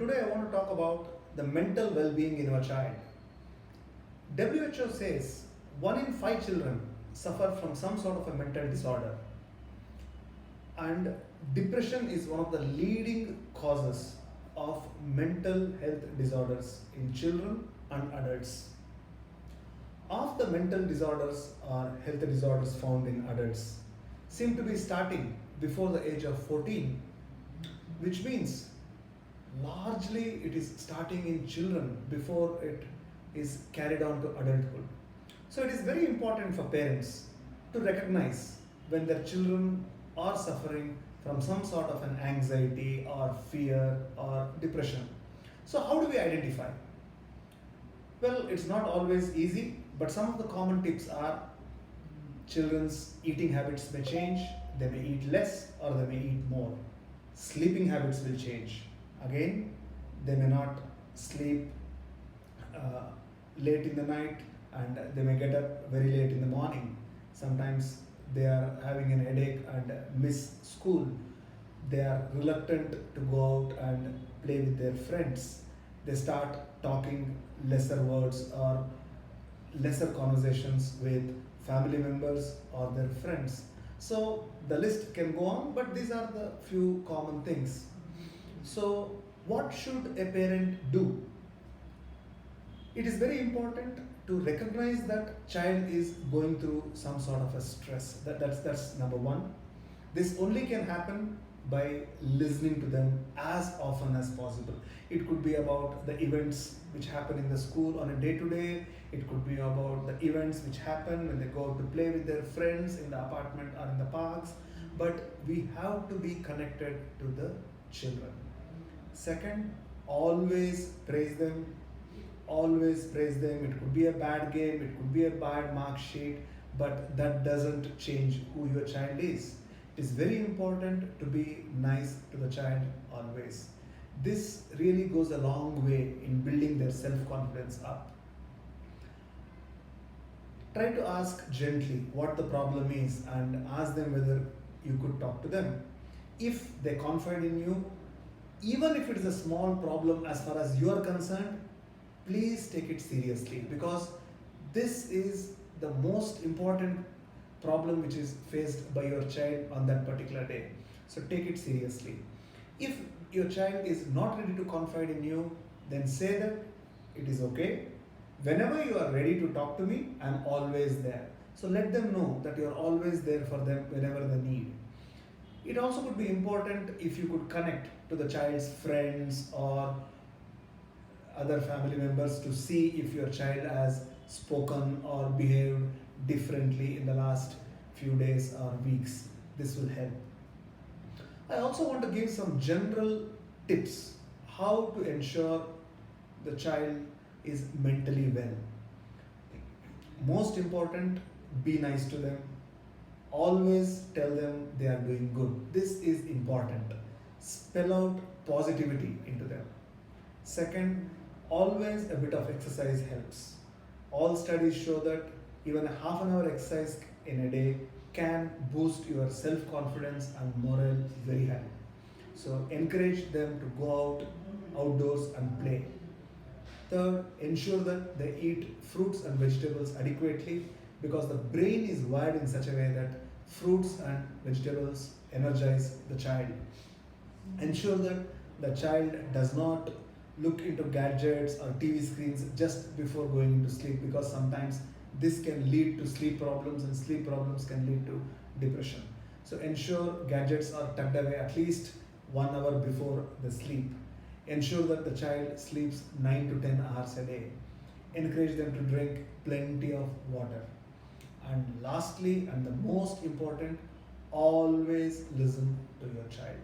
Today I want to talk about the mental well-being in our child. WHO says 1 in 5 children suffer from some sort of a mental disorder, and depression is one of the leading causes of mental health disorders in children and adults. Of the mental disorders or health disorders found in adults seem to be starting before the age of 14, which means largely it is starting in children before it is carried on to adulthood. So it is very important for parents to recognize when their children are suffering from some sort of an anxiety or fear or depression. So how do we identify? Well, it's not always easy, but some of the common tips are: children's eating habits may change, they may eat less or they may eat more. Sleeping habits will change. Again, they may not sleep late in the night and they may get up very late in the morning. Sometimes they are having an headache and miss school. They are reluctant to go out and play with their friends. They start talking lesser words or lesser conversations with family members or their friends. So the list can go on, but these are the few common things. So, what should a parent do? It is very important to recognize that child is going through some sort of a stress. That's number one. This only can happen by listening to them as often as possible. It could be about the events which happen in the school on a day-to-day. It could be about the events which happen when they go out to play with their friends in the apartment or in the parks. But we have to be connected to the children. Second, always praise them. Always praise them. It could be a bad game, it could be a bad mark sheet, but that doesn't change who your child is. It is very important to be nice to the child always. This really goes a long way in building their self-confidence up. Try to ask gently what the problem is and ask them whether you could talk to them. If they confide in you, even if it is a small problem as far as you are concerned, please take it seriously, because this is the most important problem which is faced by your child on that particular day. So take it seriously. If your child is not ready to confide in you, then say that it is okay. Whenever you are ready to talk to me, I am always there. So let them know that you are always there for them whenever they need. It also could be important if you could connect to the child's friends or other family members to see if your child has spoken or behaved differently in the last few days or weeks. This will help. I also want to give some general tips how to ensure the child is mentally well. Most important, be nice to them. Always tell them they are doing good. This is important. Spell out positivity into them. Second, always a bit of exercise helps. All studies show that even a half an hour exercise in a day can boost your self-confidence and morale very high. So encourage them to go out outdoors and play. Third, ensure that they eat fruits and vegetables adequately, because the brain is wired in such a way that fruits and vegetables energize the child. Ensure that the child does not look into gadgets or TV screens just before going into sleep, because sometimes this can lead to sleep problems and sleep problems can lead to depression. So ensure gadgets are tucked away at least 1 hour before the sleep. Ensure that the child sleeps 9 to 10 hours a day. Encourage them to drink plenty of water. And lastly, and the most important, always listen to your child.